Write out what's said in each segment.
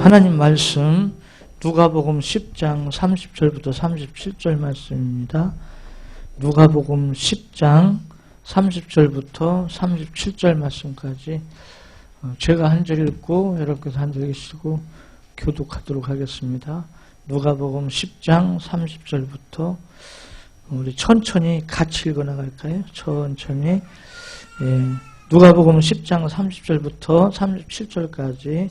하나님 말씀 누가복음 10장 30절부터 37절 말씀입니다. 누가복음 10장 30절부터 37절 말씀까지 제가 한 절 읽고 여러분께서 한 절 읽으시고 교독하도록 하겠습니다. 누가복음 10장 30절부터 우리 천천히 같이 읽어 나갈까요? 천천히. 누가복음 10장 30절부터 37절까지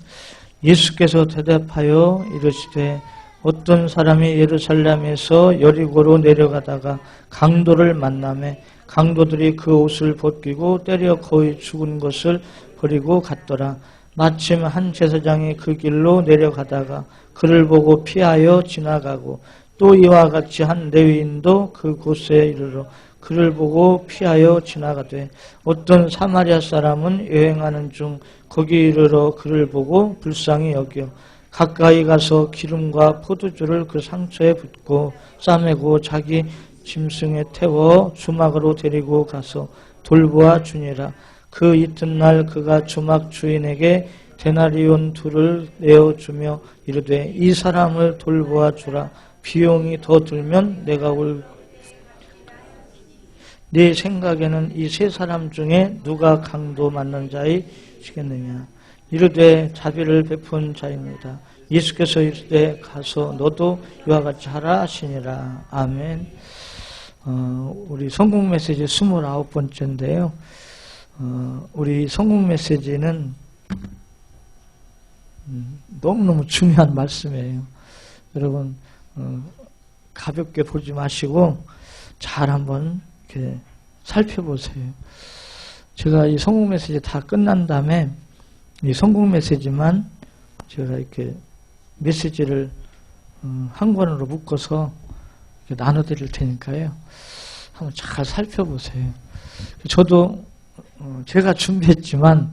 예수께서 대답하여 이르시되 어떤 사람이 예루살렘에서 여리고로 내려가다가 강도를 만나매 강도들이 그 옷을 벗기고 때려 거의 죽은 것을 버리고 갔더라. 마침 한 제사장이 그 길로 내려가다가 그를 보고 피하여 지나가고 또 이와 같이 한 레위인도 그곳에 이르러 그를 보고 피하여 지나가되 어떤 사마리아 사람은 여행하는 중 거기 이르러 그를 보고 불쌍히 여겨 가까이 가서 기름과 포도주를 그 상처에 붓고 싸매고 자기 짐승에 태워 주막으로 데리고 가서 돌보아 주니라. 그 이튿날 그가 주막 주인에게 데나리온 둘을 내어주며 이르되 이 사람을 돌보아 주라. 비용이 더 들면 내가 네 생각에는 이 세 사람 중에 누가 강도 맞는 자이시겠느냐. 이르되 자비를 베푼 자입니다. 예수께서 이르되 가서 너도 이와 같이 하라 하시니라. 아멘. 우리 성공 메시지 29번째인데요. 우리 성공 메시지는 너무너무 중요한 말씀이에요. 여러분 가볍게 보지 마시고 잘 한번 이렇게 살펴보세요. 제가 이 성공 메시지 다 끝난 다음에 이 성공 메시지만 제가 이렇게 메시지를 한 권으로 묶어서 나눠드릴 테니까요. 한번 잘 살펴보세요. 저도 제가 준비했지만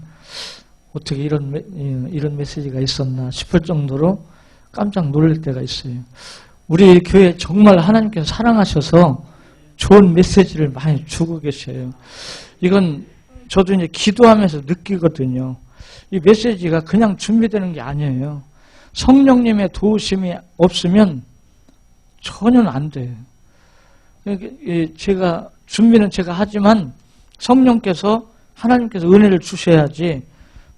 어떻게 이런 메시지가 있었나 싶을 정도로 깜짝 놀랄 때가 있어요. 우리 교회 정말 하나님께서 사랑하셔서 좋은 메시지를 많이 주고 계셔요. 이건 저도 이제 기도하면서 느끼거든요. 이 메시지가 그냥 준비되는 게 아니에요. 성령님의 도우심이 없으면 전혀 안 돼요. 제가 준비는 제가 하지만 성령께서 하나님께서 은혜를 주셔야지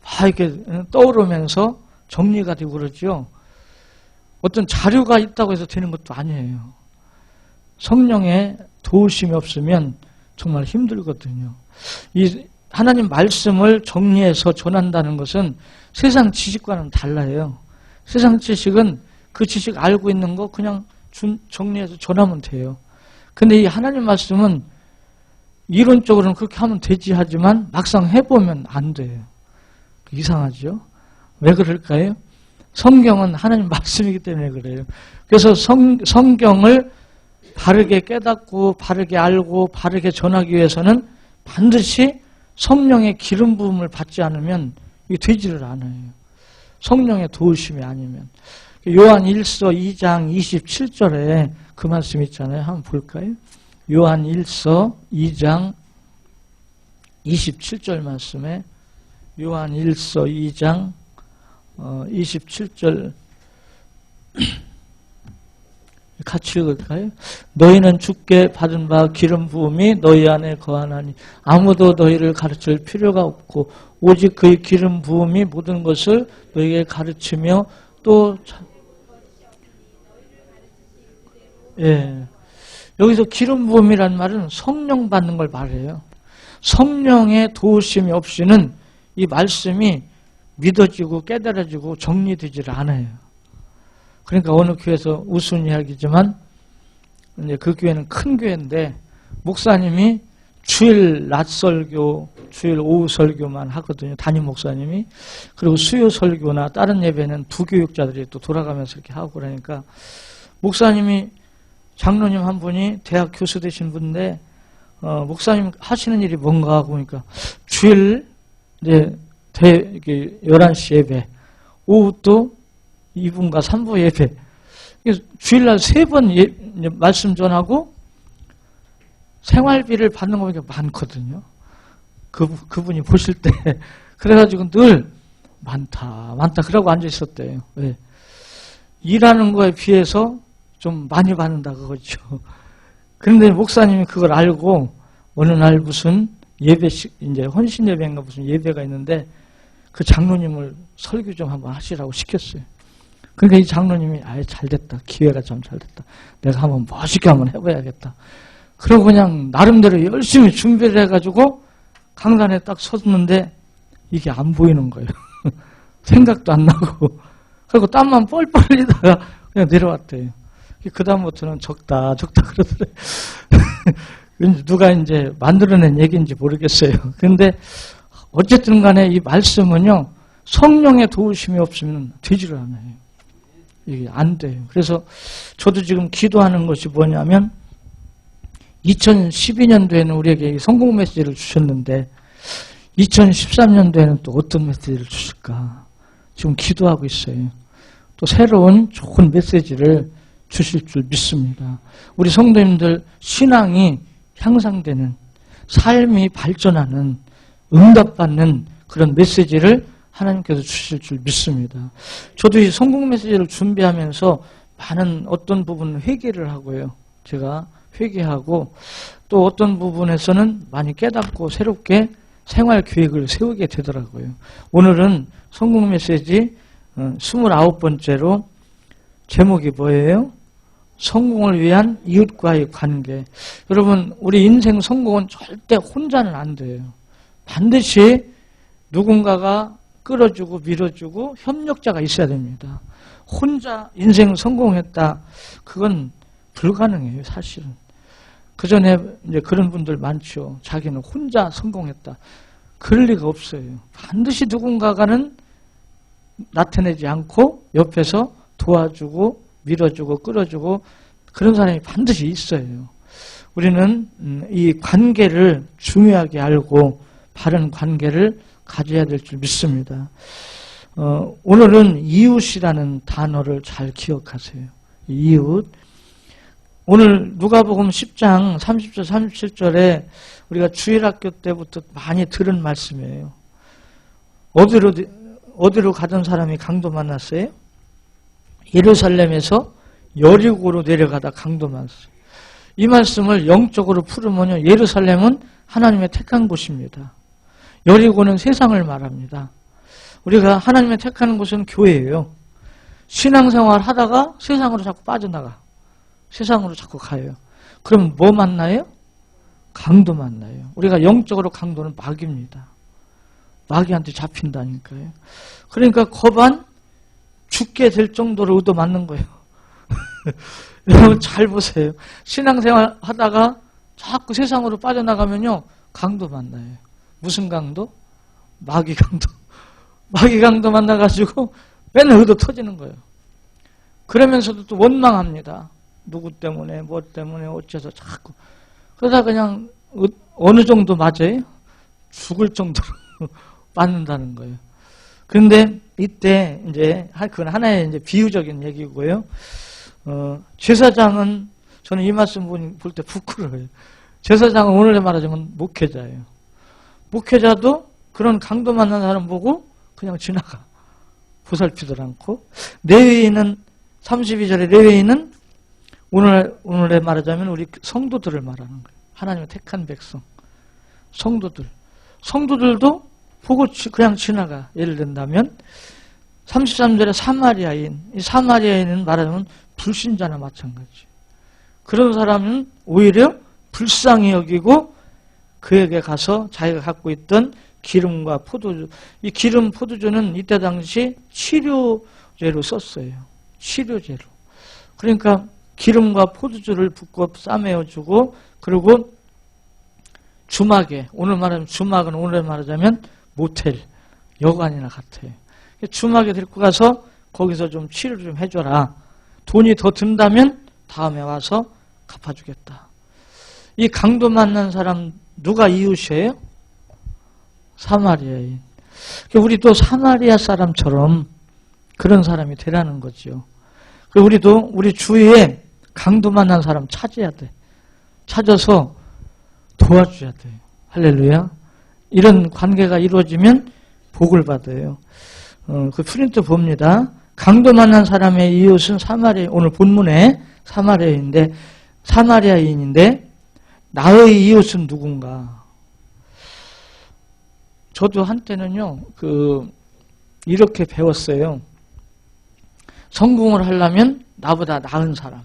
막 이렇게 떠오르면서 정리가 되고 그러죠. 어떤 자료가 있다고 해서 되는 것도 아니에요. 성령의 도우심이 없으면 정말 힘들거든요. 이 하나님 말씀을 정리해서 전한다는 것은 세상 지식과는 달라요. 세상 지식은 그 지식 알고 있는 거 그냥 정리해서 전하면 돼요. 근데 이 하나님 말씀은 이론적으로는 그렇게 하면 되지 하지만 막상 해보면 안 돼요. 이상하죠? 왜 그럴까요? 성경은 하나님 말씀이기 때문에 그래요. 그래서 성경을 바르게 깨닫고 바르게 알고 바르게 전하기 위해서는 반드시 성령의 기름 부음을 받지 않으면 이게 되지를 않아요. 성령의 도우심이 아니면. 요한 1서 2장 27절에 그 말씀 있잖아요. 한번 볼까요? 요한 1서 2장 27절 말씀에 요한 1서 2장 27절 같이 읽을까요? 너희는 주께 받은 바 기름 부음이 너희 안에 거하나니 아무도 너희를 가르칠 필요가 없고 오직 그의 기름 부음이 모든 것을 너희에게 가르치며 또 여기서 기름 부음이란 말은 성령 받는 걸 말해요. 성령의 도우심이 없이는 이 말씀이 믿어지고 깨달아지고 정리되질 않아요. 그러니까 어느 교회에서 우스운 이야기지만 이제 그 교회는 큰 교회인데 목사님이 주일 낮 설교, 주일 오후 설교만 하거든요. 담임 목사님이. 그리고 수요 설교나 다른 예배는 부교육자들이 또 돌아가면서 이렇게 하고 그러니까 목사님이 장로님 한 분이 대학 교수 되신 분인데 목사님 하시는 일이 뭔가 하고 보니까 주일 이제 11시 예배, 오후 또 2부인가 3부 예배. 주일날 3번 말씀 전하고 생활비를 받는 거 보니까 많거든요. 그분이 보실 때. 그래가지고 늘 많다, 많다. 그러고 앉아 있었대요. 왜? 일하는 거에 비해서 좀 많이 받는다, 그거죠. 그런데 목사님이 그걸 알고 어느 날 무슨 예배식, 이제 헌신 예배인가 무슨 예배가 있는데 그 장로님을 설교 좀 한번 하시라고 시켰어요. 그러니까 이 장로님이 아예 잘 됐다. 기회가 참 잘 됐다. 내가 한번 멋있게 한번 해봐야겠다. 그러고 그냥 나름대로 열심히 준비를 해가지고 강단에 딱 섰는데 이게 안 보이는 거예요. 생각도 안 나고. 그리고 땀만 뻘뻘 흘리다가 그냥 내려왔대요. 그 다음부터는 적다 그러더래요. 누가 이제 만들어낸 얘기인지 모르겠어요. 근데 어쨌든 간에 이 말씀은요, 성령의 도우심이 없으면 되지를 않아요. 이게 안 돼요. 그래서 저도 지금 기도하는 것이 뭐냐면 2012년도에는 우리에게 성공 메시지를 주셨는데 2013년도에는 또 어떤 메시지를 주실까 지금 기도하고 있어요. 또 새로운 좋은 메시지를 주실 줄 믿습니다. 우리 성도님들 신앙이 향상되는, 삶이 발전하는, 응답받는 그런 메시지를 하나님께서 주실 줄 믿습니다. 저도 이 성공 메시지를 준비하면서 많은 어떤 부분 회개를 하고요. 제가 회개하고 또 어떤 부분에서는 많이 깨닫고 새롭게 생활 계획을 세우게 되더라고요. 오늘은 성공 메시지 29번째로 제목이 뭐예요? 성공을 위한 이웃과의 관계. 여러분, 우리 인생 성공은 절대 혼자는 안 돼요. 반드시 누군가가 끌어주고 밀어주고 협력자가 있어야 됩니다. 혼자 인생 성공했다, 그건 불가능해요, 사실은. 그 전에 이제 그런 분들 많죠. 자기는 혼자 성공했다. 그럴 리가 없어요. 반드시 누군가가는 나타내지 않고 옆에서 도와주고 밀어주고 끌어주고 그런 사람이 반드시 있어요. 우리는 이 관계를 중요하게 알고 바른 관계를 가져야 될 줄 믿습니다. 오늘은 이웃이라는 단어를 잘 기억하세요. 이웃. 오늘 누가복음 10장 30절 37절에 우리가 주일학교 때부터 많이 들은 말씀이에요. 어디로 가던 사람이 강도 만났어요? 예루살렘에서 여리고로 내려가다 강도 만났어요. 이 말씀을 영적으로 풀으면요, 예루살렘은 하나님의 택한 곳입니다. 여리고는 세상을 말합니다. 우리가 하나님의 택하는 곳은 교회예요. 신앙생활 하다가 세상으로 자꾸 빠져나가. 세상으로 자꾸 가요. 그럼 뭐 만나요? 강도 만나요. 우리가 영적으로 강도는 마귀입니다. 마귀한테 잡힌다니까요. 그러니까 거반 죽게 될 정도로 얻어맞는 거예요. 여러분 잘 보세요. 신앙생활 하다가 자꾸 세상으로 빠져나가면요, 강도 만나요. 무슨 강도? 마귀 강도. 마귀 강도 만나가지고 맨날 얻어 터지는 거예요. 그러면서도 또 원망합니다. 누구 때문에 뭐 때문에 어째서 자꾸. 그러다 그냥 어느 정도 맞아요? 죽을 정도로 맞는다는 거예요. 그런데 이때 이제 그건 하나의 이제 비유적인 얘기고요. 제사장은, 저는 이 말씀 볼 때 부끄러워요. 제사장은 오늘에 말하자면 목회자예요. 목회자도 그런 강도 만난 사람 보고 그냥 지나가. 보살피도 않고. 레위인은 32절에 레위인은 오늘에 말하자면 우리 성도들을 말하는 거예요. 하나님의 택한 백성. 성도들도 보고 그냥 지나가. 예를 든다면 33절에 사마리아인. 이 사마리아인은 말하자면 불신자나 마찬가지. 그런 사람은 오히려 불쌍히 여기고 그에게 가서 자기가 갖고 있던 기름과 포도주. 이 기름, 포도주는 이때 당시 치료제로 썼어요. 치료제로. 그러니까 기름과 포도주를 붓고 싸매어주고, 그리고 주막에, 오늘 말하면 주막은 오늘 말하자면 모텔, 여관이나 같아요. 주막에 데리고 가서 거기서 좀 치료를 좀 해줘라. 돈이 더 든다면 다음에 와서 갚아주겠다. 이 강도 만난 사람 누가 이웃이에요? 사마리아인. 우리도 사마리아 사람처럼 그런 사람이 되라는 거죠. 우리도 우리 주위에 강도 만난 사람 찾아야 돼. 찾아서 도와줘야 돼. 할렐루야. 이런 관계가 이루어지면 복을 받아요. 그 프린트 봅니다. 강도 만난 사람의 이웃은 사마리아, 오늘 본문에 사마리아인인데 나의 이웃은 누군가? 저도 한때는요, 이렇게 배웠어요. 성공을 하려면 나보다 나은 사람,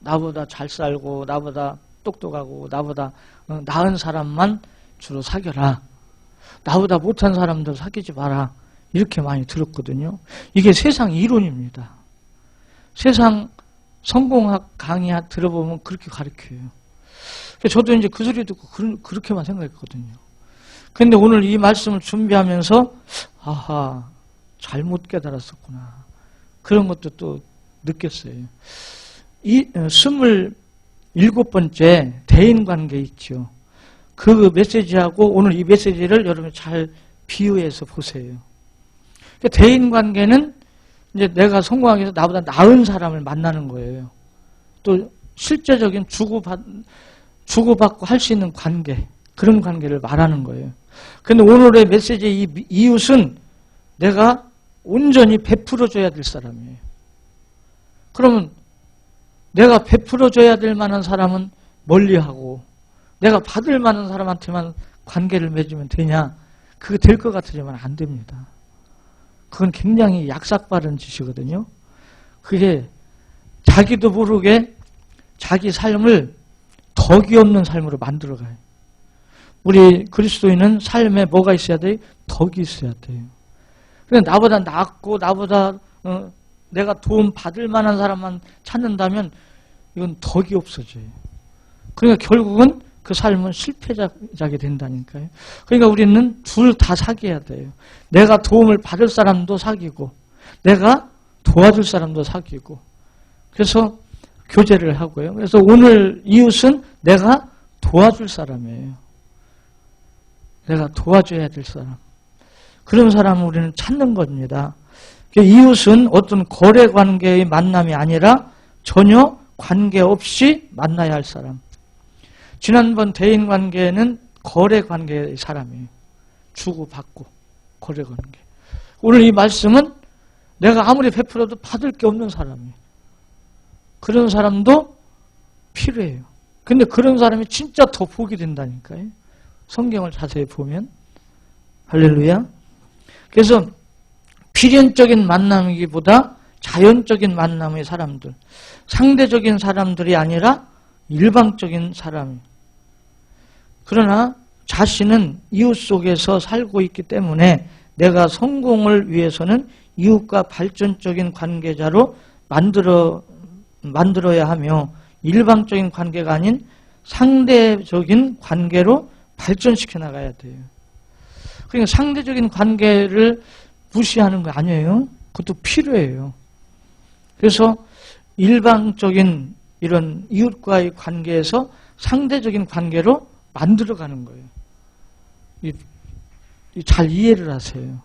나보다 잘 살고, 나보다 똑똑하고, 나보다 나은 사람만 주로 사귀어라. 나보다 못한 사람들 사귀지 마라. 이렇게 많이 들었거든요. 이게 세상 이론입니다. 세상 성공학 강의 들어보면 그렇게 가르쳐요. 저도 이제 그 소리 듣고 그렇게만 생각했거든요. 근데 오늘 이 말씀을 준비하면서 아하, 잘못 깨달았었구나. 그런 것도 또 느꼈어요. 이 27번째 대인관계 있죠. 그 메시지하고 오늘 이 메시지를 여러분 잘 비유해서 보세요. 대인관계는 이제 내가 성공하기 위해서 나보다 나은 사람을 만나는 거예요. 또 실제적인 주고받고 할 수 있는 관계, 그런 관계를 말하는 거예요. 근데 오늘의 메시지의 이 이웃은 내가 온전히 베풀어줘야 될 사람이에요. 그러면 내가 베풀어줘야 될 만한 사람은 멀리하고 내가 받을 만한 사람한테만 관계를 맺으면 되냐? 그게 될 것 같으지만 안 됩니다. 그건 굉장히 약삭빠른 짓이거든요. 그게 자기도 모르게 자기 삶을 덕이 없는 삶으로 만들어가요. 우리 그리스도인은 삶에 뭐가 있어야 돼요? 덕이 있어야 돼요. 그런데 나보다 낫고 나보다 내가 도움 받을 만한 사람만 찾는다면 이건 덕이 없어져요. 그러니까 결국은 그 삶은 실패작이 된다니까요. 그러니까 우리는 둘 다 사귀어야 돼요. 내가 도움을 받을 사람도 사귀고 내가 도와줄 사람도 사귀고 그래서 교제를 하고요. 그래서 오늘 이웃은 내가 도와줄 사람이에요. 내가 도와줘야 될 사람. 그런 사람을 우리는 찾는 겁니다. 이웃은 어떤 거래관계의 만남이 아니라 전혀 관계없이 만나야 할 사람. 지난번 대인관계는 거래관계의 사람이에요. 주고받고 거래관계. 오늘 이 말씀은 내가 아무리 베풀어도 받을 게 없는 사람이에요. 그런 사람도 필요해요. 근데 그런 사람이 진짜 더 복이 된다니까요. 성경을 자세히 보면. 할렐루야. 그래서 필연적인 만남이기보다 자연적인 만남의 사람들, 상대적인 사람들이 아니라 일방적인 사람. 그러나 자신은 이웃 속에서 살고 있기 때문에 내가 성공을 위해서는 이웃과 발전적인 관계자로 만들어야 하며 일방적인 관계가 아닌 상대적인 관계로 발전시켜 나가야 돼요. 그러니까 상대적인 관계를 무시하는 거 아니에요. 그것도 필요해요. 그래서 일방적인 이런 이웃과의 관계에서 상대적인 관계로 만들어가는 거예요. 잘 이해를 하세요.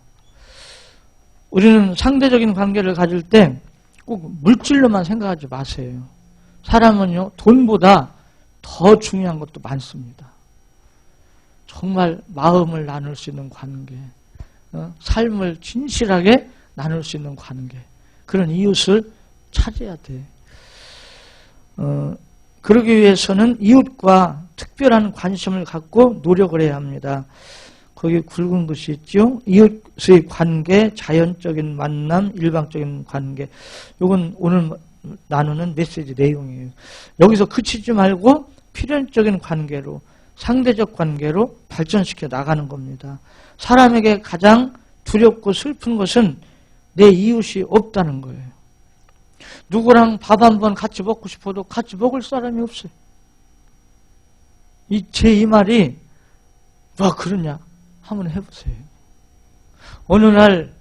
우리는 상대적인 관계를 가질 때 꼭 물질로만 생각하지 마세요. 사람은요, 돈보다 더 중요한 것도 많습니다. 정말 마음을 나눌 수 있는 관계, 삶을 진실하게 나눌 수 있는 관계, 그런 이웃을 찾아야 돼. 그러기 위해서는 이웃과 특별한 관심을 갖고 노력을 해야 합니다. 거기 굵은 것이 있죠. 이웃의 관계, 자연적인 만남, 일방적인 관계. 이건 오늘 나누는 메시지 내용이에요. 여기서 그치지 말고 필연적인 관계로, 상대적 관계로 발전시켜 나가는 겁니다. 사람에게 가장 두렵고 슬픈 것은 내 이웃이 없다는 거예요. 누구랑 밥 한 번 같이 먹고 싶어도 같이 먹을 사람이 없어요. 이 말이 와 그러냐? 한번 해보세요. 어느 날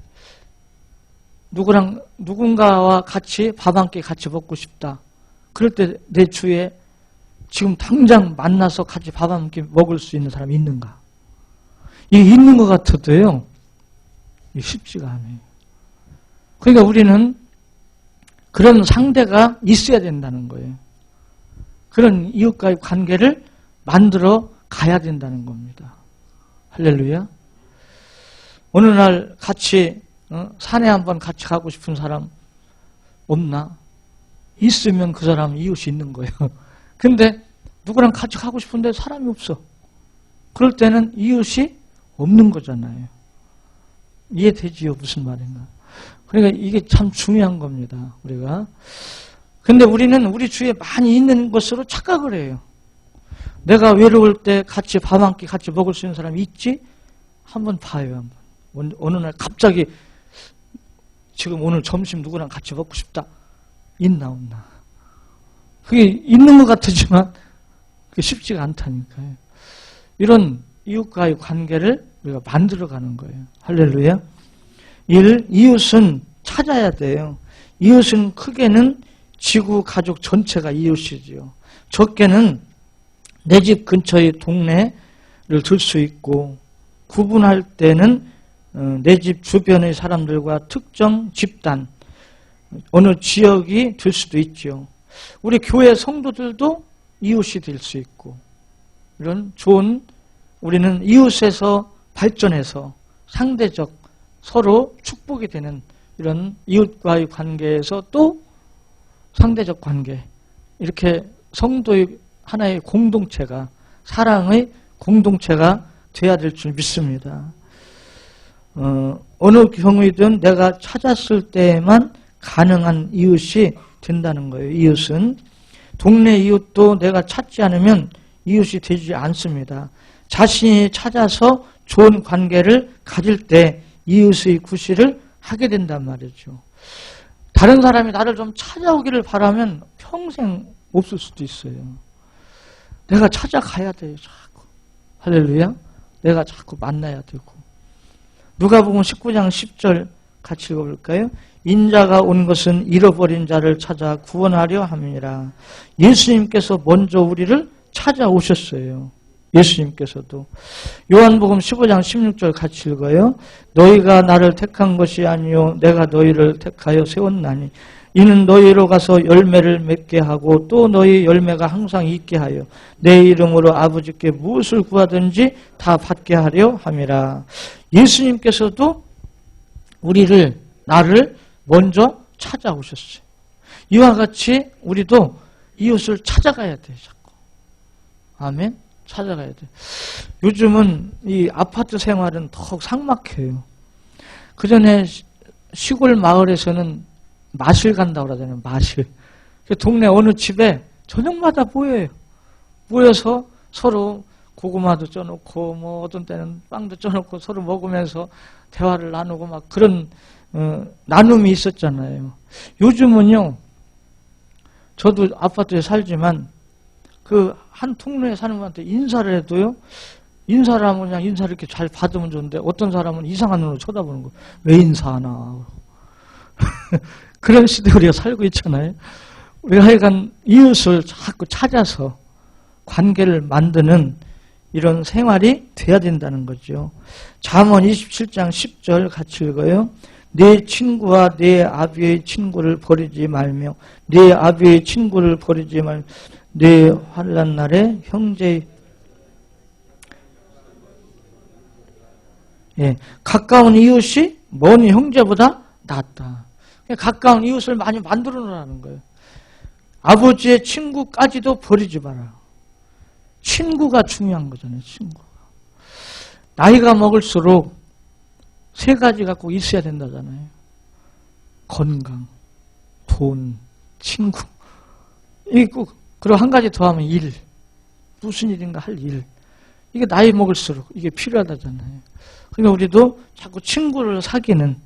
누군가와 같이 밥 한 끼 같이 먹고 싶다. 그럴 때 내 주위에 지금 당장 만나서 같이 밥 한 끼 먹을 수 있는 사람이 있는가? 이게 있는 것 같아도요. 이게 쉽지가 않아요. 그러니까 우리는 그런 상대가 있어야 된다는 거예요. 그런 이웃과의 관계를 만들어 가야 된다는 겁니다. 할렐루야. 어느 날 같이 산에 한번 같이 가고 싶은 사람 없나? 있으면 그 사람은 이웃이 있는 거예요. 근데 누구랑 같이 가고 싶은데 사람이 없어. 그럴 때는 이웃이 없는 거잖아요. 이해되지요? 무슨 말인가? 그러니까 이게 참 중요한 겁니다. 우리가. 근데 우리는 우리 주위에 많이 있는 것으로 착각을 해요. 내가 외로울 때 같이 밥 한 끼 같이 먹을 수 있는 사람이 있지? 한번 봐요. 한번. 어느 날 갑자기 지금 오늘 점심 누구랑 같이 먹고 싶다. 있나 없나. 그게 있는 것 같지만 그게 쉽지가 않다니까요. 이런 이웃과의 관계를 우리가 만들어가는 거예요. 할렐루야. 1. 이웃은 찾아야 돼요. 이웃은 크게는 지구 가족 전체가 이웃이지요. 적게는 내 집 근처의 동네를 들 수 있고, 구분할 때는 내 집 주변의 사람들과 특정 집단, 어느 지역이 될 수도 있죠. 우리 교회 성도들도 이웃이 될 수 있고, 이런 좋은, 우리는 이웃에서 발전해서 상대적 서로 축복이 되는 이런 이웃과의 관계에서 또 상대적 관계, 이렇게 성도의 하나의 공동체가, 사랑의 공동체가 돼야 될 줄 믿습니다. 어느 경우이든 내가 찾았을 때에만 가능한 이웃이 된다는 거예요. 이웃은. 동네 이웃도 내가 찾지 않으면 이웃이 되지 않습니다. 자신이 찾아서 좋은 관계를 가질 때 이웃의 구실을 하게 된단 말이죠. 다른 사람이 나를 좀 찾아오기를 바라면 평생 없을 수도 있어요. 내가 찾아가야 돼요. 자꾸. 할렐루야. 내가 자꾸 만나야 되고. 누가복음 19장 10절 같이 읽어볼까요? 인자가 온 것은 잃어버린 자를 찾아 구원하려 함이라. 예수님께서 먼저 우리를 찾아오셨어요. 예수님께서도. 요한복음 15장 16절 같이 읽어요. 너희가 나를 택한 것이 아니요 내가 너희를 택하여 세웠나니 이는 너희로 가서 열매를 맺게 하고 또 너희 열매가 항상 있게 하여 내 이름으로 아버지께 무엇을 구하든지 다 받게 하려 함이라. 예수님께서도 우리를, 나를 먼저 찾아오셨어요. 이와 같이 우리도 이웃을 찾아가야 돼요. 자꾸. 아멘. 찾아가야 돼. 요즘은 이 아파트 생활은 더욱 삭막해요. 그 전에 시골 마을에서는 마실 간다고 그러잖아요. 마실. 동네 어느 집에 저녁마다 모여요. 모여서 서로 고구마도 쪄놓고 뭐 어떤 때는 빵도 쪄놓고 서로 먹으면서 대화를 나누고 막 그런 나눔이 있었잖아요. 요즘은요. 저도 아파트에 살지만 그 한 통로에 사는 분한테 인사를 해도요. 인사를 하면 그냥 인사를 이렇게 잘 받으면 좋은데 어떤 사람은 이상한 눈으로 쳐다보는 거예요. 왜 인사하나. 그런 시대에 우리가 살고 있잖아요. 우리가 하여간 이웃을 자꾸 찾아서 관계를 만드는 이런 생활이 돼야 된다는 거죠. 잠언 27장 10절 같이 읽어요. 내 친구와 내 아비의 친구를 버리지 말며 내 아비의 친구를 버리지 말며 내 환난 날에 형제의 가까운 이웃이 먼 형제보다 낫다. 가까운 이웃을 많이 만들어 놓으라는 거예요. 아버지의 친구까지도 버리지 마라. 친구가 중요한 거잖아요. 친구가. 나이가 먹을수록 세 가지가 꼭 있어야 된다잖아요. 건강, 돈, 친구. 이게 꼭, 그리고 한 가지 더 하면 일. 무슨 일인가 할 일. 이게 나이 먹을수록 이게 필요하다잖아요. 그러니까 우리도 자꾸 친구를 사귀는,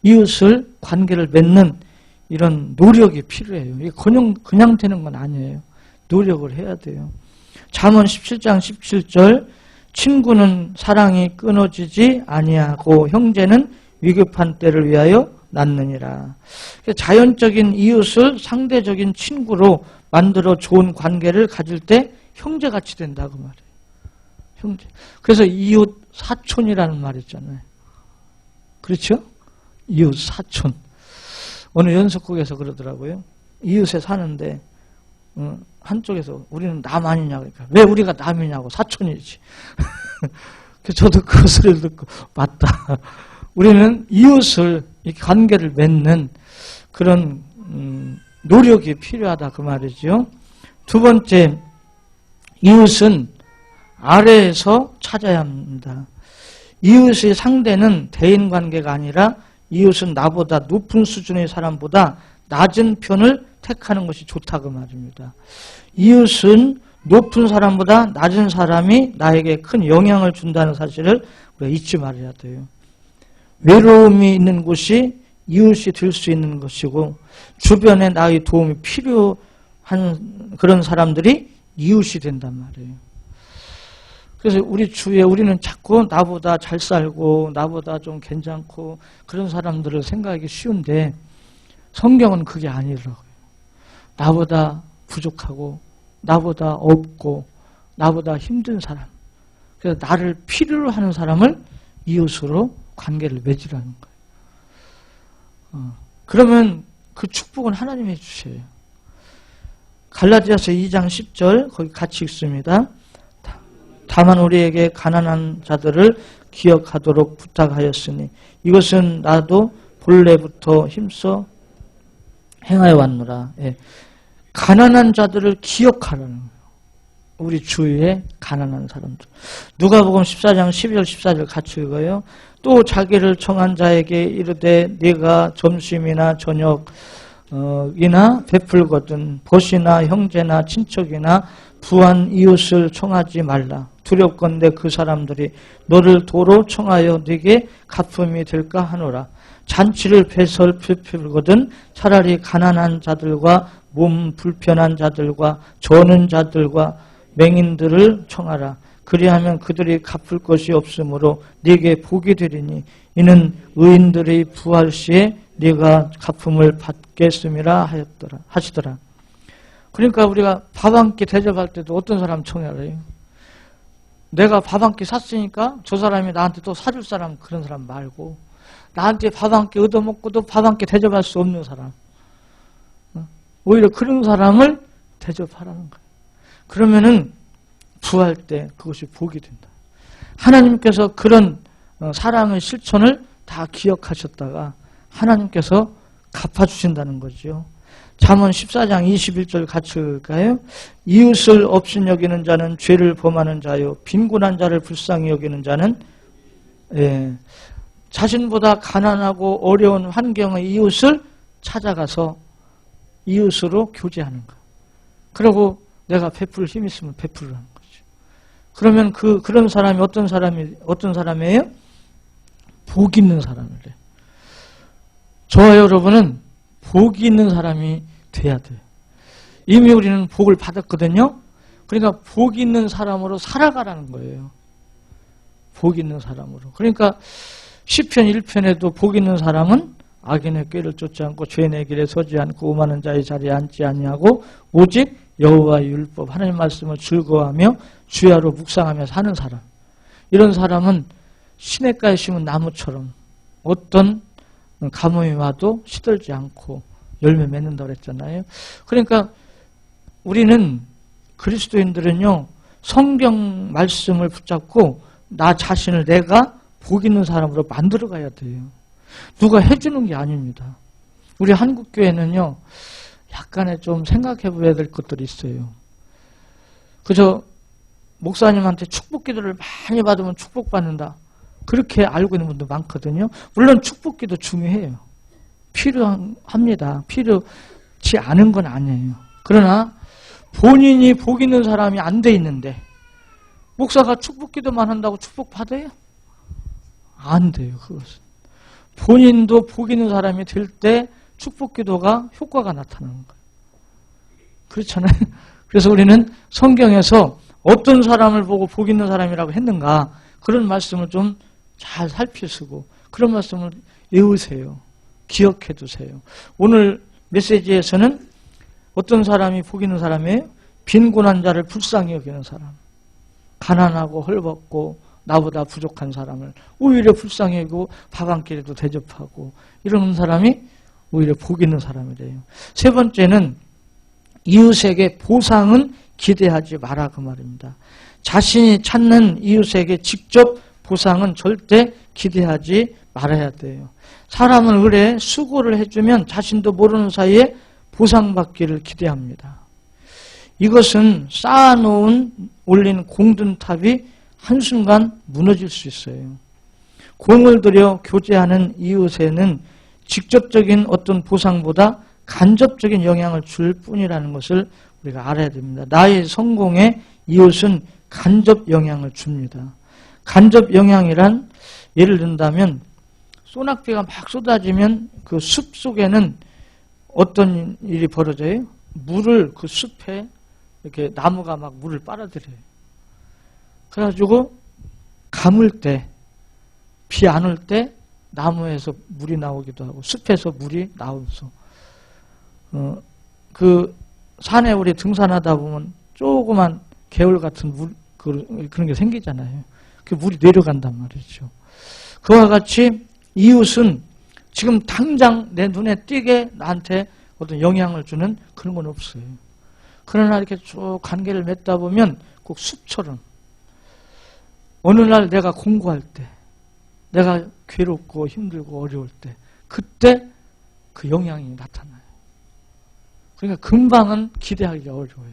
이웃을 관계를 맺는 이런 노력이 필요해요. 이게 그냥 되는 건 아니에요. 노력을 해야 돼요. 잠언 17장 17절 친구는 사랑이 끊어지지 아니하고 형제는 위급한 때를 위하여 낳느니라. 자연적인 이웃을 상대적인 친구로 만들어 좋은 관계를 가질 때 형제같이 된다고 말해요. 형제. 그래서 이웃 사촌이라는 말 있잖아요. 그렇죠? 이웃 사촌. 어느 연속국에서 그러더라고요. 이웃에 사는데 한쪽에서 우리는 남 아니냐 그러니까 왜 우리가 남이냐고 사촌이지. 저도 그 소리를 듣고 맞다. 우리는 이웃을 이렇게 관계를 맺는 그런 노력이 필요하다 그 말이죠. 두 번째, 이웃은 아래에서 찾아야 합니다. 이웃의 상대는 대인관계가 아니라 이웃은 나보다 높은 수준의 사람보다 낮은 편을 택하는 것이 좋다 그 말입니다. 이웃은 높은 사람보다 낮은 사람이 나에게 큰 영향을 준다는 사실을 우리가 잊지 말아야 돼요. 외로움이 있는 곳이 이웃이 될 수 있는 것이고 주변에 나의 도움이 필요한 그런 사람들이 이웃이 된단 말이에요. 그래서 우리 주위에 우리는 자꾸 나보다 잘 살고 나보다 좀 괜찮고 그런 사람들을 생각하기 쉬운데 성경은 그게 아니더라고요. 나보다 부족하고 나보다 없고 나보다 힘든 사람, 그래서 나를 필요로 하는 사람을 이웃으로 관계를 맺으라는 거예요. 그러면 그 축복은 하나님이 해주셔요. 갈라디아서 2장 10절 거기 같이 읽습니다. 다만 우리에게 가난한 자들을 기억하도록 부탁하였으니 이것은 나도 본래부터 힘써 행하여 왔노라. 예. 가난한 자들을 기억하라는 거예요. 우리 주위에 가난한 사람들. 누가복음 14장 12절 14절 같이 읽어요. 또 자기를 청한 자에게 이르되 네가 점심이나 저녁이나 베풀거든 벗이나 형제나 친척이나 부한 이웃을 청하지 말라. 두렵건대 그 사람들이 너를 도로 청하여 네게 갚음이 될까 하노라. 잔치를 베풀거든 차라리 가난한 자들과 몸 불편한 자들과 저는 자들과 맹인들을 청하라. 그리하면 그들이 갚을 것이 없으므로 네게 복이 되리니 이는 의인들의 부활 시에 네가 갚음을 받겠음이라 하시더라. 그러니까 우리가 밥 한 끼 대접할 때도 어떤 사람 청해라요? 내가 밥 한 끼 샀으니까 저 사람이 나한테 또 사줄 사람, 그런 사람 말고 나한테 밥 한 끼 얻어먹고도 밥 한 끼 대접할 수 없는 사람, 오히려 그런 사람을 대접하라는 거예요. 그러면은 부활 때 그것이 복이 된다. 하나님께서 그런 사랑의 실천을 다 기억하셨다가 하나님께서 갚아주신다는 거죠. 잠언 14장 21절 같이 읽을까요? 이웃을 없인 여기는 자는 죄를 범하는 자요 빈곤한 자를 불쌍히 여기는 자는 자신보다 가난하고 어려운 환경의 이웃을 찾아가서 이웃으로 교제하는 거예요. 그리고 내가 베풀 힘이 있으면 베풀라는 거죠. 그러면 그런 사람이 어떤 사람이에요? 복 있는 사람이래요. 저와 여러분은 복이 있는 사람이 돼야 돼요. 이미 우리는 복을 받았거든요. 그러니까 복 있는 사람으로 살아가라는 거예요. 복 있는 사람으로. 그러니까 시편 1편에도 복 있는 사람은 악인의 꾀를 쫓지 않고 죄인의 길에 서지 않고 오만한 자의 자리에 앉지 아니하고 오직 여호와의 율법 하나님 말씀을 즐거워하며 주야로 묵상하며 사는 사람. 이런 사람은 시냇가에 심은 나무처럼 어떤 가뭄이 와도 시들지 않고 열매 맺는다고 그랬잖아요. 그러니까 우리는 그리스도인들은요 성경 말씀을 붙잡고 나 자신을 내가 복 있는 사람으로 만들어 가야 돼요. 누가 해주는 게 아닙니다. 우리 한국교회는요 약간의 좀 생각해 봐야 될 것들이 있어요. 그저 목사님한테 축복 기도를 많이 받으면 축복받는다, 그렇게 알고 있는 분도 많거든요. 물론 축복기도 중요해요. 필요합니다. 필요치 않은 건 아니에요. 그러나 본인이 복 있는 사람이 안 돼 있는데 목사가 축복기도만 한다고 축복받아요? 안 돼요. 그것은. 본인도 복 있는 사람이 될 때 축복기도가 효과가 나타나는 거예요. 그렇잖아요. 그래서 우리는 성경에서 어떤 사람을 보고 복 있는 사람이라고 했는가, 그런 말씀을 좀 잘 살피시고 그런 말씀을 외우세요. 기억해 두세요. 오늘 메시지에서는 어떤 사람이 복 있는 사람이에요? 빈곤한 자를 불쌍히 여기는 사람, 가난하고 헐벗고 나보다 부족한 사람을 오히려 불쌍히 여기고 밥 한 끼라도 대접하고 이런 사람이 오히려 복 있는 사람이래요. 세 번째는 이웃에게 보상은 기대하지 마라 그 말입니다. 자신이 찾는 이웃에게 직접 보상은 절대 기대하지 말아야 돼요. 사람은 의뢰 수고를 해주면 자신도 모르는 사이에 보상받기를 기대합니다. 이것은 쌓아놓은 올린 공든탑이 한순간 무너질 수 있어요. 공을 들여 교제하는 이웃에는 직접적인 어떤 보상보다 간접적인 영향을 줄 뿐이라는 것을 우리가 알아야 됩니다. 나의 성공에 이웃은 간접 영향을 줍니다. 간접 영향이란 예를 든다면 소낙비가 막 쏟아지면 그 숲 속에는 어떤 일이 벌어져요? 물을 그 숲에 이렇게 나무가 막 물을 빨아들여요. 그래가지고 가물 때, 비 안 올 때 나무에서 물이 나오기도 하고 숲에서 물이 나오면서 그 산에 우리 등산하다 보면 조그만 개울 같은 물 그런 게 생기잖아요. 그 물이 내려간단 말이죠. 그와 같이 이웃은 지금 당장 내 눈에 띄게 나한테 어떤 영향을 주는 그런 건 없어요. 그러나 이렇게 쭉 관계를 맺다 보면 꼭 숲처럼 어느 날 내가 공부할 때, 내가 괴롭고 힘들고 어려울 때, 그때 그 영향이 나타나요. 그러니까 금방은 기대하기가 어려워요.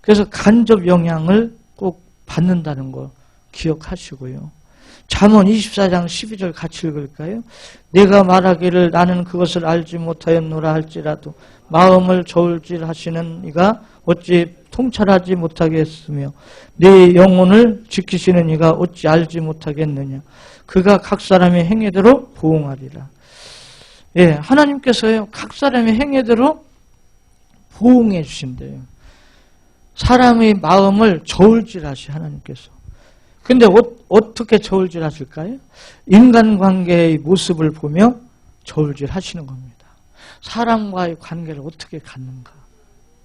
그래서 간접 영향을 꼭 받는다는 거 기억하시고요. 잠언 24장 12절 같이 읽을까요? 내가 말하기를 나는 그것을 알지 못하였노라 할지라도 마음을 저울질하시는 이가 어찌 통찰하지 못하겠으며 내 영혼을 지키시는 이가 어찌 알지 못하겠느냐. 그가 각 사람의 행위대로 보응하리라. 예, 하나님께서요 각 사람의 행위대로 보응해 주신대요. 사람의 마음을 저울질하시 하나님께서. 근데 어떻게 저울질 하실까요? 인간관계의 모습을 보며 저울질 하시는 겁니다. 사람과의 관계를 어떻게 갖는가,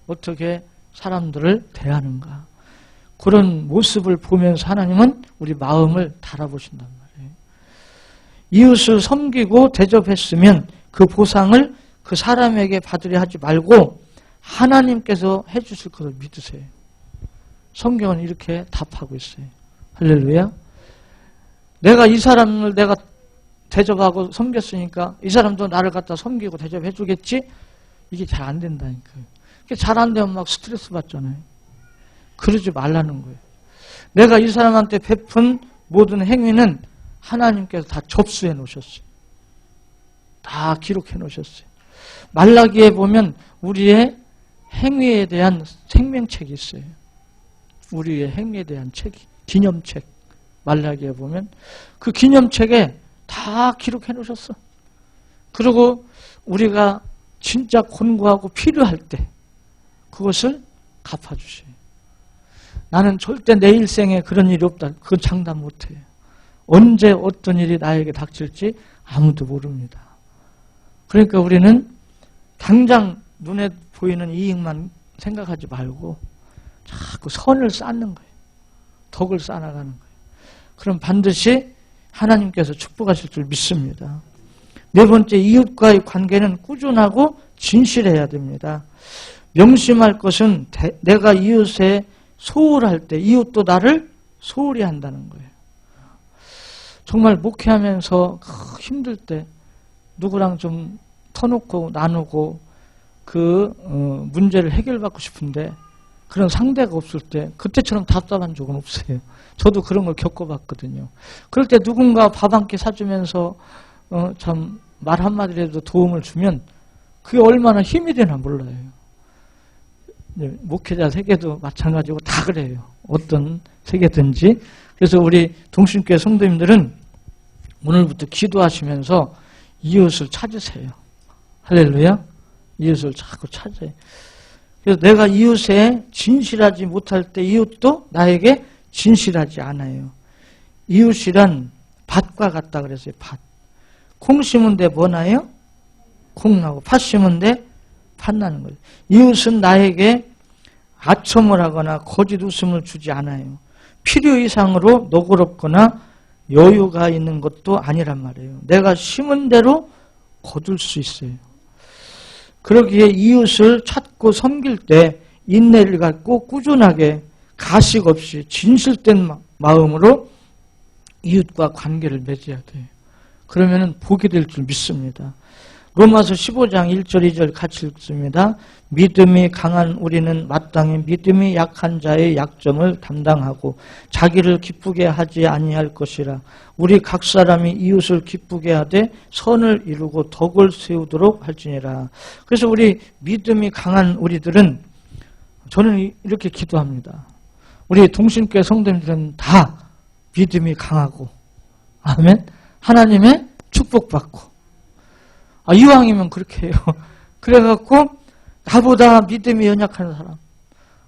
어떻게 사람들을 대하는가, 그런 모습을 보면서 하나님은 우리 마음을 달아보신단 말이에요. 이웃을 섬기고 대접했으면 그 보상을 그 사람에게 받으려 하지 말고 하나님께서 해주실 것을 믿으세요. 성경은 이렇게 답하고 있어요. 할렐루야. 내가 이 사람을 내가 대접하고 섬겼으니까 이 사람도 나를 갖다 섬기고 대접해 주겠지? 이게 잘 안 된다니까요. 잘 안 되면 막 스트레스 받잖아요. 그러지 말라는 거예요. 내가 이 사람한테 베푼 모든 행위는 하나님께서 다 접수해 놓으셨어요. 다 기록해 놓으셨어요. 말라기에 보면 우리의 행위에 대한 생명책이 있어요. 우리의 행위에 대한 책이. 기념책, 말라기에 보면 그 기념책에 다 기록해 놓으셨어. 그리고 우리가 진짜 곤고하고 필요할 때 그것을 갚아주셔요. 나는 절대 내 일생에 그런 일이 없다. 그건 장담 못해요. 언제 어떤 일이 나에게 닥칠지 아무도 모릅니다. 그러니까 우리는 당장 눈에 보이는 이익만 생각하지 말고 자꾸 선을 쌓는 거예요. 덕을 쌓아가는 거예요. 그럼 반드시 하나님께서 축복하실 줄 믿습니다. 네 번째, 이웃과의 관계는 꾸준하고 진실해야 됩니다. 명심할 것은 내가 이웃에 소홀할 때 이웃도 나를 소홀히 한다는 거예요. 정말 목회하면서 힘들 때 누구랑 좀 터놓고 나누고 그 문제를 해결받고 싶은데 그런 상대가 없을 때 그때처럼 답답한 적은 없어요. 저도 그런 걸 겪어봤거든요. 그럴 때 누군가 밥 한 끼 사주면서 참 말 한마디라도 도움을 주면 그게 얼마나 힘이 되나 몰라요. 목회자 세계도 마찬가지고 다 그래요. 어떤 세계든지. 그래서 우리 동신교회 성도님들은 오늘부터 기도하시면서 이웃을 찾으세요. 할렐루야. 이웃을 자꾸 찾아요. 그래서 내가 이웃에 진실하지 못할 때 이웃도 나에게 진실하지 않아요. 이웃이란 밭과 같다 그랬어요. 밭. 콩 심은 데 뭐 나요? 콩 나고 팥 심은 데 팥 나는 거예요. 이웃은 나에게 아첨을 하거나 거짓 웃음을 주지 않아요. 필요 이상으로 너그럽거나 여유가 있는 것도 아니란 말이에요. 내가 심은 대로 거둘 수 있어요. 그러기에 이웃을 찾고 섬길 때 인내를 갖고 꾸준하게 가식 없이 진실된 마음으로 이웃과 관계를 맺어야 돼요. 그러면은 복이 될 줄 믿습니다. 로마서 15장 1절 2절 같이 읽습니다. 믿음이 강한 우리는 마땅히 믿음이 약한 자의 약점을 담당하고 자기를 기쁘게 하지 아니할 것이라. 우리 각 사람이 이웃을 기쁘게 하되 선을 이루고 덕을 세우도록 할지니라. 그래서 우리 믿음이 강한 우리들은, 저는 이렇게 기도합니다. 우리 동신교회 성도님들은 다 믿음이 강하고, 아멘, 하나님의 축복받고, 이왕이면 그렇게 해요. 그래갖고 나보다 믿음이 연약한 사람,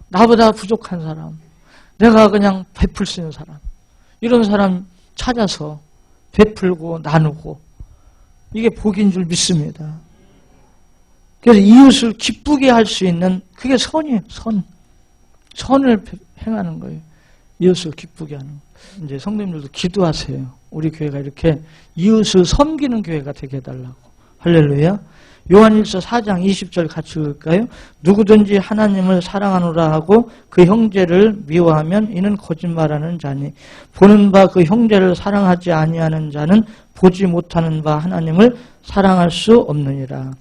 나보다 부족한 사람, 내가 그냥 베풀 수 있는 사람, 이런 사람 찾아서 베풀고 나누고, 이게 복인 줄 믿습니다. 그래서 이웃을 기쁘게 할 수 있는, 그게 선이에요. 선을 행하는 거예요. 이웃을 기쁘게 하는 거예요. 이제 성도님들도 기도하세요. 우리 교회가 이렇게 이웃을 섬기는 교회가 되게 해달라고. 할렐루야. 요한일서 4장 20절 같이 읽을까요? 누구든지 하나님을 사랑하노라 하고 그 형제를 미워하면 이는 거짓말하는 자니 보는 바 그 형제를 사랑하지 아니하는 자는 보지 못하는 바 하나님을 사랑할 수 없느니라.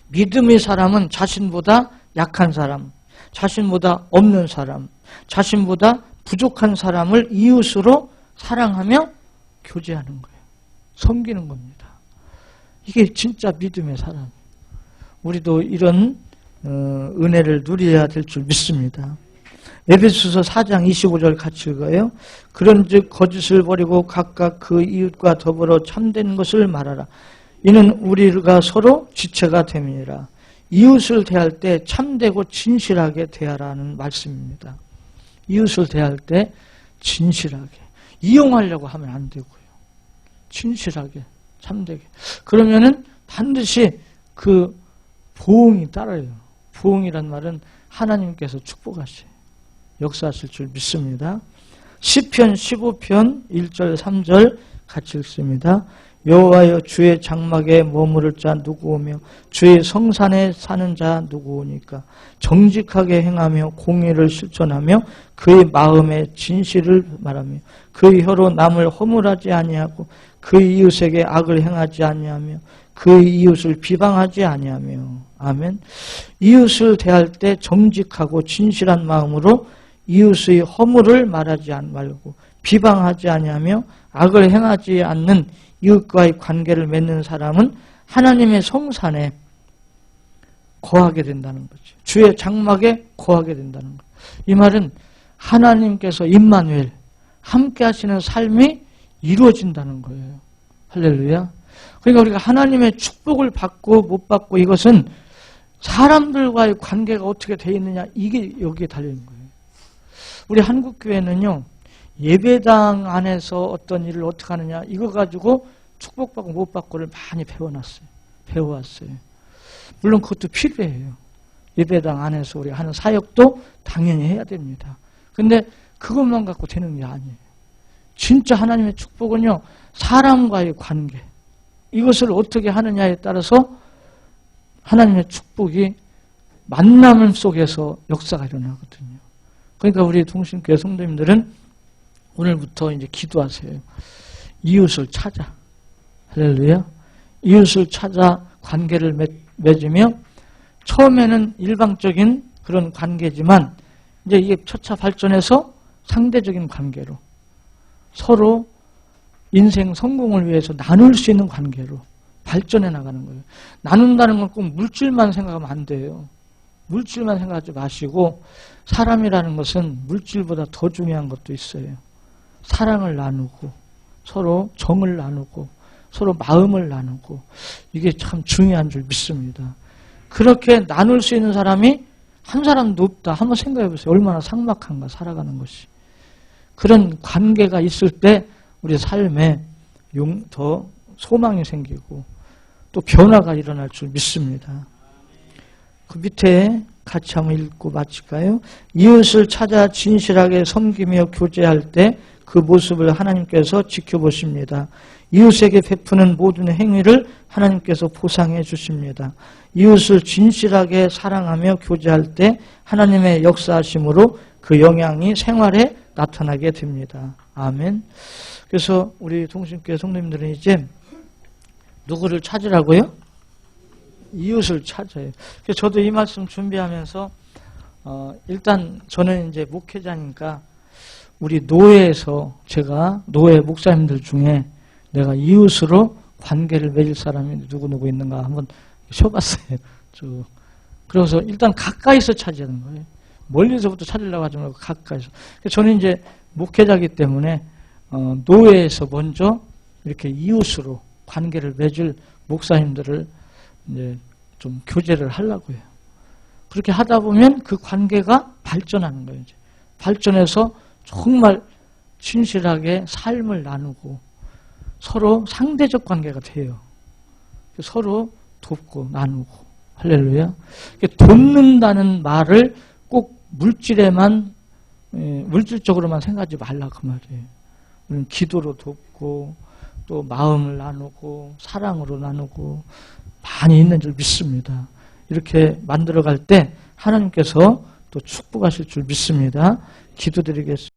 믿음의 사람은 자신보다 약한 사람, 자신보다 없는 사람, 자신보다 부족한 사람을 이웃으로 사랑하며 교제하는 거예요. 섬기는 겁니다. 이게 진짜 믿음의 사람. 우리도 이런 은혜를 누려야 될 줄 믿습니다. 에베소서 4장 25절 같이 읽어요. 그런즉 거짓을 버리고 각각 그 이웃과 더불어 참된 것을 말하라. 이는 우리가 서로 지체가 됨이니라. 이웃을 대할 때 참되고 진실하게 대하라는 말씀입니다. 이웃을 대할 때 진실하게. 이용하려고 하면 안 되고요. 진실하게, 참되게. 그러면은 반드시 그 보응이 따라요. 보응이란 말은 하나님께서 축복하셔요. 역사하실 줄 믿습니다. 시편 15편 1절 3절 같이 읽습니다. 여호와여 주의 장막에 머무를 자 누구오며 주의 성산에 사는 자 누구오니까. 정직하게 행하며 공의를 실천하며 그의 마음에 진실을 말하며 그의 혀로 남을 허물하지 아니하고 그의 이웃에게 악을 행하지 아니하며 그의 이웃을 비방하지 아니하며. 아멘. 이웃을 대할 때 정직하고 진실한 마음으로 이웃의 허물을 말하지 말고 비방하지 아니하며 악을 행하지 않는 이웃과의 관계를 맺는 사람은 하나님의 성산에 거하게 된다는 거죠. 주의 장막에 거하게 된다는 거예요. 이 말은 하나님께서 임마누엘 함께 하시는 삶이 이루어진다는 거예요. 할렐루야. 그러니까 우리가 하나님의 축복을 받고 못 받고, 이것은 사람들과의 관계가 어떻게 되어 있느냐, 이게 여기에 달려있는 거예요. 우리 한국교회는요, 예배당 안에서 어떤 일을 어떻게 하느냐, 이거 가지고 축복받고 못 받고를 많이 배워왔어요. 물론 그것도 필요해요. 예배당 안에서 우리가 하는 사역도 당연히 해야 됩니다. 근데 그것만 갖고 되는 게 아니에요. 진짜 하나님의 축복은요, 사람과의 관계, 이것을 어떻게 하느냐에 따라서 하나님의 축복이 만남 속에서 역사가 일어나거든요. 그러니까 우리 동신교회 성도님들은 오늘부터 이제 기도하세요. 이웃을 찾아. 할렐루야. 이웃을 찾아 관계를 맺으며, 처음에는 일방적인 그런 관계지만 이제 이게 차차 발전해서 상대적인 관계로, 서로 인생 성공을 위해서 나눌 수 있는 관계로 발전해 나가는 거예요. 나눈다는 건 꼭 물질만 생각하면 안 돼요. 물질만 생각하지 마시고, 사람이라는 것은 물질보다 더 중요한 것도 있어요. 사랑을 나누고, 서로 정을 나누고, 서로 마음을 나누고, 이게 참 중요한 줄 믿습니다. 그렇게 나눌 수 있는 사람이 한 사람도 없다. 한번 생각해 보세요. 얼마나 삭막한가, 살아가는 것이. 그런 관계가 있을 때 우리 삶에 더 소망이 생기고 또 변화가 일어날 줄 믿습니다. 그 밑에 같이 한번 읽고 마칠까요? 이웃을 찾아 진실하게 섬기며 교제할 때 그 모습을 하나님께서 지켜보십니다. 이웃에게 베푸는 모든 행위를 하나님께서 보상해 주십니다. 이웃을 진실하게 사랑하며 교제할 때 하나님의 역사하심으로 그 영향이 생활에 나타나게 됩니다. 아멘. 그래서 우리 동신교회 성도님들은 이제 누구를 찾으라고요? 이웃을 찾아요. 그래서 저도 이 말씀 준비하면서 일단 저는 이제 목회자니까 우리 노회에서 제가 노회 목사님들 중에 내가 이웃으로 관계를 맺을 사람이 누구 있는가 한번 쉬어봤어요. 그래서 일단 가까이서 찾아야 하는 거예요. 멀리서부터 찾으려고 하지 말고 가까이서. 저는 이제 목회자이기 때문에 노회에서 먼저 이렇게 이웃으로 관계를 맺을 목사님들을 이제 좀 교제를 하려고 해요. 그렇게 하다 보면 그 관계가 발전하는 거예요. 이제. 발전해서 정말 진실하게 삶을 나누고 서로 상대적 관계가 돼요. 서로 돕고 나누고. 할렐루야. 돕는다는 말을 꼭 물질적으로만 생각하지 말라 그 말이에요. 우리는 기도로 돕고 또 마음을 나누고 사랑으로 나누고 많이 있는 줄 믿습니다. 이렇게 만들어갈 때 하나님께서 또 축복하실 줄 믿습니다. 기도드리겠습니다.